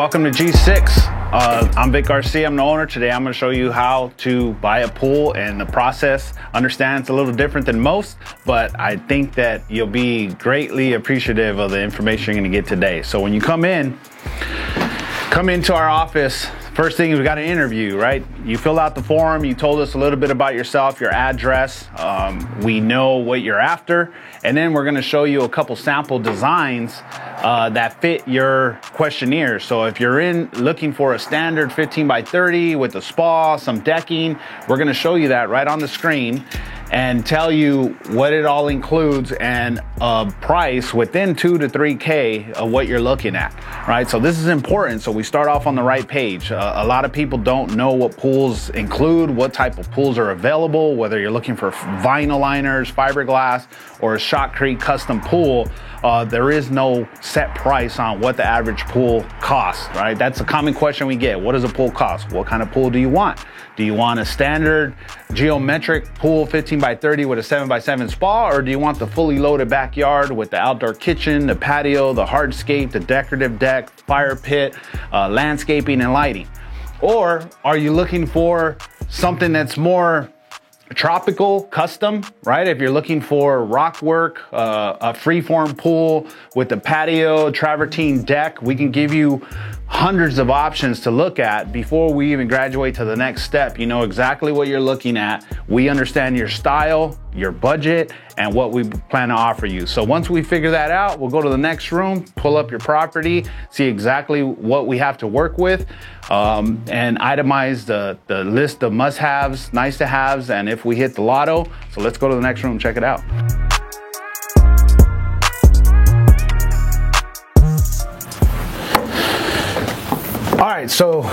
welcome to G6. I'm Vic Garcia, I'm the owner. Today I'm going to show you how to buy a pool and the process. Understand it's a little different than most, but I think that you'll be greatly appreciative of the information you're going to get today. So when you come into our office, first thing is we got an interview, right? You fill out the form, you told us a little bit about yourself, your address, we know what you're after, and then we're gonna show you a couple sample designs that fit your questionnaire. So if you're looking for a standard 15 by 30 with a spa, some decking, we're gonna show you that right on the screen and tell you what it all includes and a price within 2 to 3K of what you're looking at, right? So this is important, so we start off on the right page. A lot of people don't know what pools include, what type of pools are available, whether you're looking for vinyl liners, fiberglass, or a Shotcrete custom pool. There is no set price on what the average pool costs, right? That's a common question we get. What does a pool cost? What kind of pool do you want? Do you want a standard geometric pool 15 by 30 with a 7 by 7 spa, or do you want the fully loaded backyard with the outdoor kitchen, the patio, the hardscape, the decorative deck, fire pit, landscaping and lighting? Or are you looking for something that's more tropical, custom, right? If you're looking for rock work, a freeform pool with a patio, travertine deck, we can give you hundreds of options to look at before we even graduate to the next step. You know exactly what you're looking at. We understand your style, your budget, and what we plan to offer you. So once we figure that out, we'll go to the next room, pull up your property, see exactly what we have to work with, and itemize the list of must-haves, nice-to-haves, and if we hit the lotto. So let's go to the next room, check it out. All right, so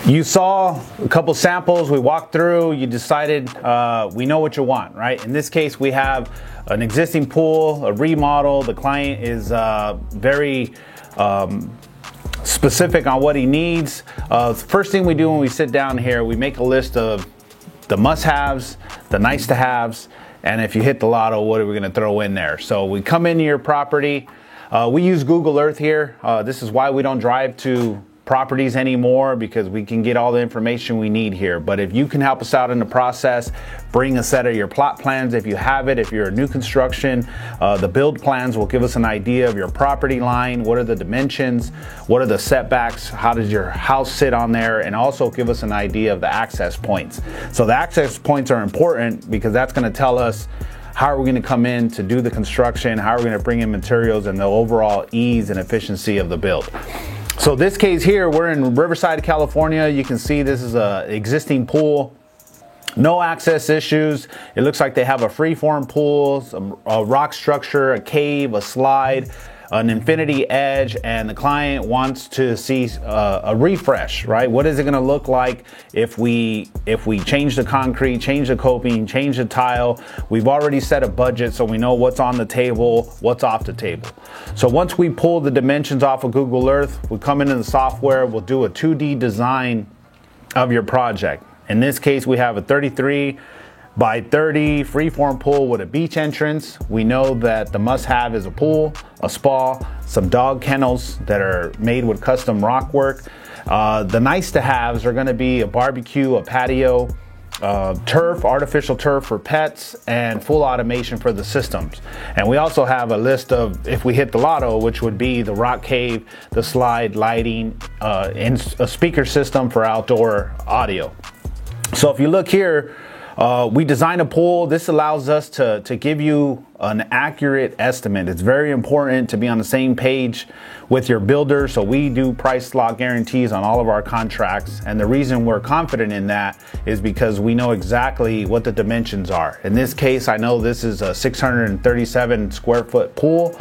you saw a couple samples, we walked through, you decided we know what you want, right? In this case, we have an existing pool, a remodel. The client is very specific on what he needs. First thing we do when we sit down here, we make a list of the must-haves, the nice-to-haves, and if you hit the lotto, what are we gonna throw in there? So we come into your property. We use Google Earth here. This is why we don't drive to properties anymore, because we can get all the information we need here. But if you can help us out in the process, bring a set of your plot plans if you have it. If you're a new construction, the build plans will give us an idea of your property line, what are the dimensions, what are the setbacks, how does your house sit on there, and also give us an idea of the access points. So the access points are important because that's going to tell us how are we going to come in to do the construction, how are we going to bring in materials, and the overall ease and efficiency of the build. So this case here, we're in Riverside, California. You can see this is an existing pool. No access issues. It looks like they have a freeform pool, a rock structure, a cave, a slide, an infinity edge, and the client wants to see a refresh, right? What is it gonna look like if we change the concrete, change the coping, change the tile? We've already set a budget, so we know what's on the table, what's off the table. So once we pull the dimensions off of Google Earth, we come into the software, we'll do a 2D design of your project. In this case, we have a 33 by 30 freeform pool with a beach entrance. We know that the must-have is a pool, a spa, some dog kennels that are made with custom rock work. The nice-to-haves are gonna be a barbecue, a patio, turf, artificial turf for pets, and full automation for the systems. And we also have a list of, if we hit the lotto, which would be the rock cave, the slide, lighting, and a speaker system for outdoor audio. So if you look here, we design a pool. This allows us to give you an accurate estimate. It's very important to be on the same page with your builder. So we do price lock guarantees on all of our contracts. And the reason we're confident in that is because we know exactly what the dimensions are. In this case, I know this is a 637 square foot pool.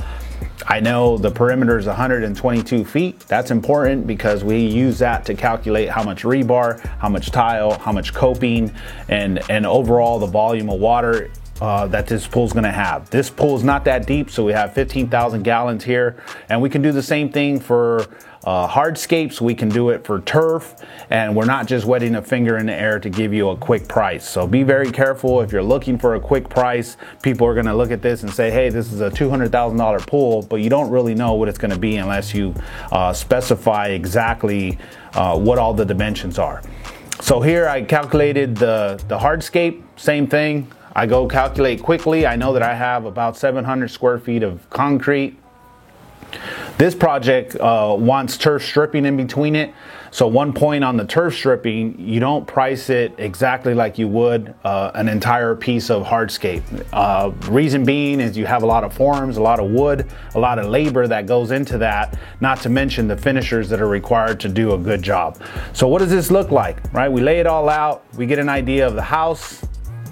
I know the perimeter is 122 feet. That's important because we use that to calculate how much rebar, how much tile, how much coping, and overall the volume of water that this pool's gonna have. This pool is not that deep, so we have 15,000 gallons here, and we can do the same thing for hardscapes. We can do it for turf, and we're not just wetting a finger in the air to give you a quick price. So be very careful. If you're looking for a quick price, people are gonna look at this and say, hey, this is a $200,000 pool, but you don't really know what it's gonna be unless you specify exactly what all the dimensions are. So here I calculated the hardscape, same thing. I go calculate quickly. I know that I have about 700 square feet of concrete. This project wants turf stripping in between it. So one point on the turf stripping, you don't price it exactly like you would an entire piece of hardscape. Reason being is you have a lot of forms, a lot of wood, a lot of labor that goes into that, not to mention the finishers that are required to do a good job. So what does this look like, right? We lay it all out, we get an idea of the house,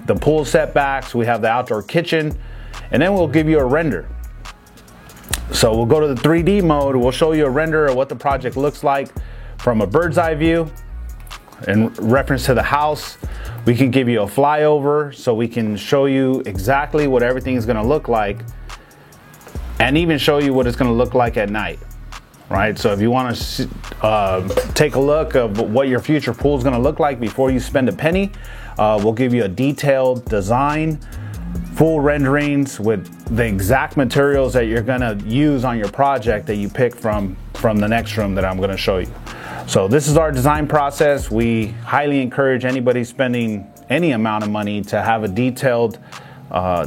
the pool setbacks, we have the outdoor kitchen, and then we'll give you a render. So we'll go to the 3D mode. We'll show you a render of what the project looks like from a bird's eye view in reference to the house. We can give you a flyover so we can show you exactly what everything is going to look like, and even show you what it's going to look like at night, right? So if you want to take a look of what your future pool is going to look like before you spend a penny, we'll give you a detailed design, full renderings with the exact materials that you're gonna use on your project that you pick from the next room that I'm gonna show you. So this is our design process. We highly encourage anybody spending any amount of money to have a detailed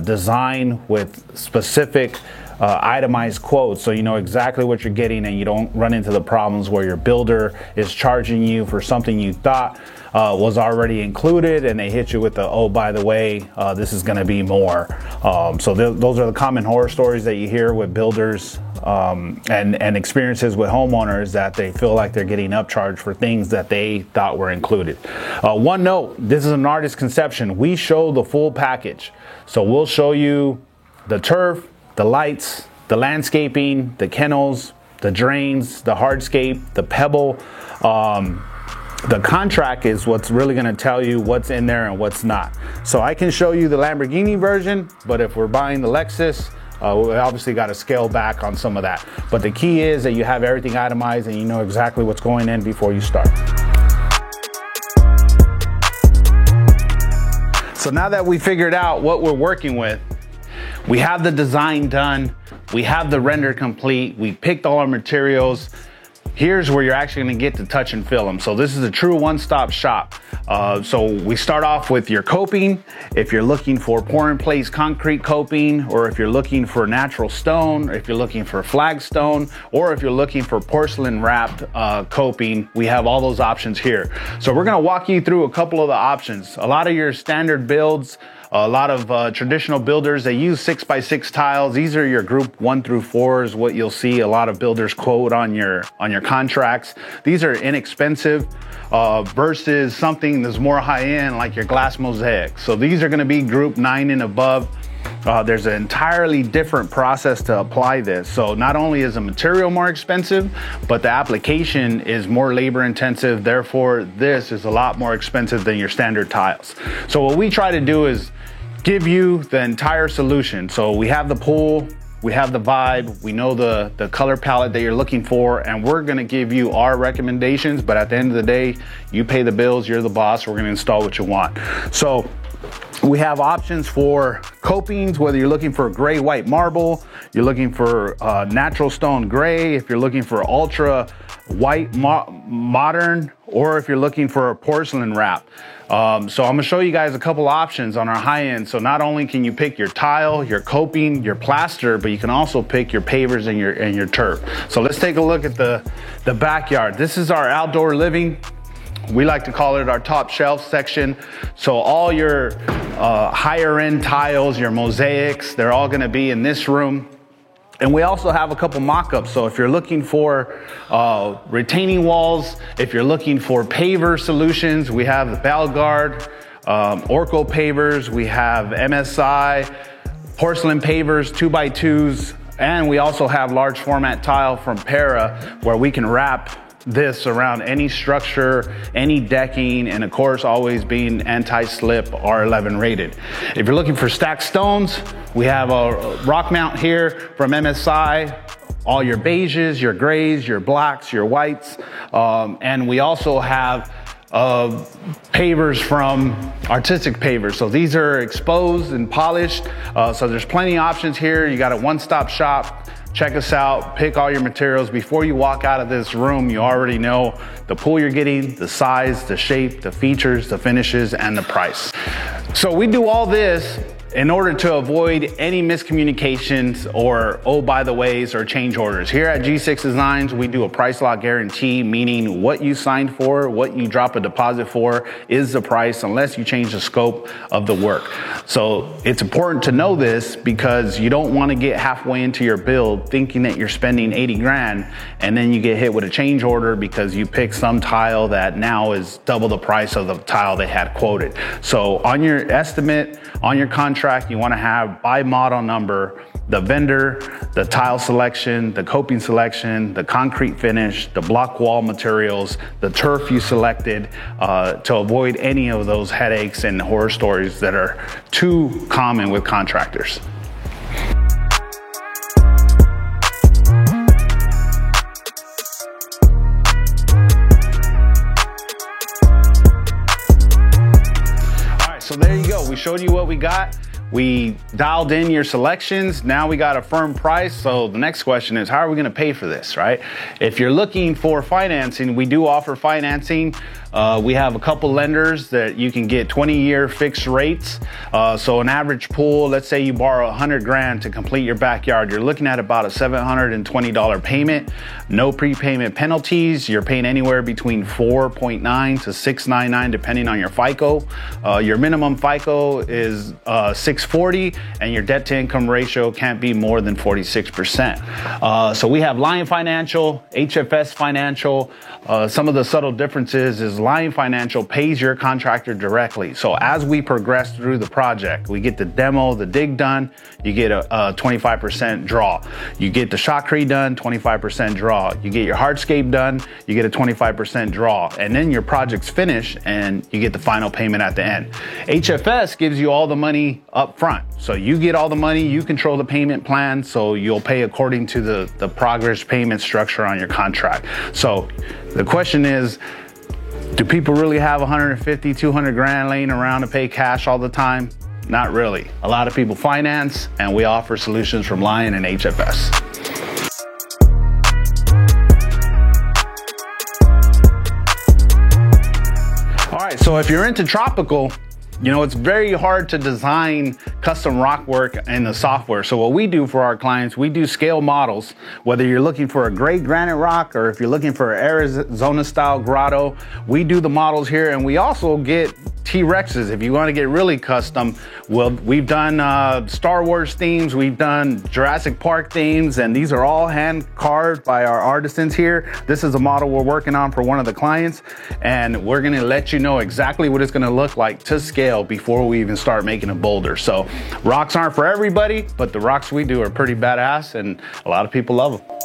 design with specific itemized quotes, so you know exactly what you're getting and you don't run into the problems where your builder is charging you for something you thought was already included, and they hit you with the, oh, by the way, this is going to be more. So those are the common horror stories that you hear with builders and experiences with homeowners, that they feel like they're getting upcharged for things that they thought were included. One note, this is an artist conception. We show the full package. So we'll show you the turf, the lights, the landscaping, the kennels, the drains, the hardscape, the pebble. The contract is what's really going to tell you what's in there and what's not. So I can show you the Lamborghini version, but if we're buying the Lexus, we obviously got to scale back on some of that. But the key is that you have everything itemized and you know exactly what's going in before you start. So now that we figured out what we're working with, we have the design done, we have the render complete, we picked all our materials. Here's where you're actually gonna get to touch and feel them. So this is a true one-stop shop. So we start off with your coping. If you're looking for pour-in-place concrete coping, or if you're looking for natural stone, or if you're looking for flagstone, or if you're looking for porcelain wrapped coping, we have all those options here. So we're gonna walk you through a couple of the options. A lot of your standard builds, a lot of traditional builders, they use 6x6 tiles. These are your group 1 through 4s, what you'll see a lot of builders quote on your contracts. These are inexpensive versus something that's more high-end like your glass mosaic. So these are gonna be group 9 and above. There's an entirely different process to apply this. So not only is the material more expensive, but the application is more labor intensive. Therefore, this is a lot more expensive than your standard tiles. So what we try to do is give you the entire solution. So we have the pool, we have the vibe, we know the color palette that you're looking for, and we're gonna give you our recommendations, but at the end of the day, you pay the bills, you're the boss, we're gonna install what you want. So we have options for copings, whether you're looking for gray white marble, you're looking for natural stone gray, if you're looking for ultra white modern, or if you're looking for a porcelain wrap. So I'm gonna show you guys a couple options on our high end. So not only can you pick your tile, your coping, your plaster, but you can also pick your pavers and your turf. So let's take a look at the backyard. This is our outdoor living. We like to call it our top shelf section. So all your higher end tiles, your mosaics, they're all gonna be in this room. And we also have a couple mock-ups. So if you're looking for retaining walls, if you're looking for paver solutions, we have the Balgard, Orco pavers, we have MSI, porcelain pavers, 2x2s, and we also have large format tile from Para, where we can wrap this around any structure, any decking, and of course always being anti-slip R11 rated. If you're looking for stacked stones, we have a rock mount here from MSI. All your beiges, your grays, your blacks, your whites, and we also have pavers from Artistic Pavers. So these are exposed and polished. So there's plenty of options here. You got a one-stop shop. Check us out, pick all your materials. Before you walk out of this room, you already know the pool you're getting, the size, the shape, the features, the finishes, and the price. So we do all this in order to avoid any miscommunications or oh by the ways or change orders. Here at G6 Designs, we do a price lock guarantee, meaning what you signed for, what you drop a deposit for is the price unless you change the scope of the work. So it's important to know this because you don't want to get halfway into your build thinking that you're spending 80 grand and then you get hit with a change order because you pick some tile that now is double the price of the tile they had quoted. So on your estimate, on your contract, you want to have by model number, the vendor, the tile selection, the coping selection, the concrete finish, the block wall materials, the turf you selected, to avoid any of those headaches and horror stories that are too common with contractors. All right, so there you go. We showed you what we got. We dialed in your selections. Now we got a firm price. So the next question is, how are we gonna pay for this, right? If you're looking for financing, we do offer financing. We have a couple lenders that you can get 20-year fixed rates. So an average pool, let's say you borrow 100 grand to complete your backyard, you're looking at about a $720 payment. No prepayment penalties. You're paying anywhere between 4.9 to 699 depending on your FICO. Your minimum FICO is 640 and your debt to income ratio can't be more than 46%. So we have Lion Financial, HFS Financial. Some of the subtle differences is Lion Financial pays your contractor directly. So as we progress through the project, we get the demo, the dig done, you get a 25% draw. You get the shotcrete done, 25% draw. You get your hardscape done, you get a 25% draw. And then your project's finished and you get the final payment at the end. HFS gives you all the money up front. So you get all the money, you control the payment plan, so you'll pay according to the progress payment structure on your contract. So the question is, do people really have 150, 200 grand laying around to pay cash all the time? Not really. A lot of people finance, and we offer solutions from Lion and HFS. All right, so if you're into tropical, you know, it's very hard to design custom rock work in the software. So what we do for our clients, we do scale models, whether you're looking for a gray granite rock or if you're looking for an Arizona style grotto, we do the models here, and we also get T-Rexes. If you want to get really custom, well, we've done Star Wars themes, we've done Jurassic Park themes, and these are all hand carved by our artisans here. This is a model we're working on for one of the clients, and we're going to let you know exactly what it's going to look like to scale before we even start making a boulder. So rocks aren't for everybody, but the rocks we do are pretty badass, and a lot of people love them.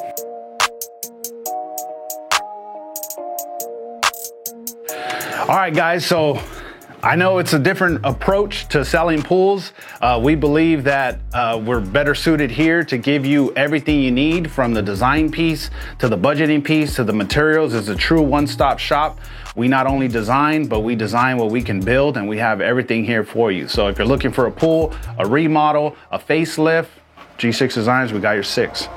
All right, guys, so I know it's a different approach to selling pools. We believe that we're better suited here to give you everything you need, from the design piece to the budgeting piece to the materials. It's a true one-stop shop. We not only design, but we design what we can build, and we have everything here for you. So if you're looking for a pool, a remodel, a facelift, G6 Designs, we got your six.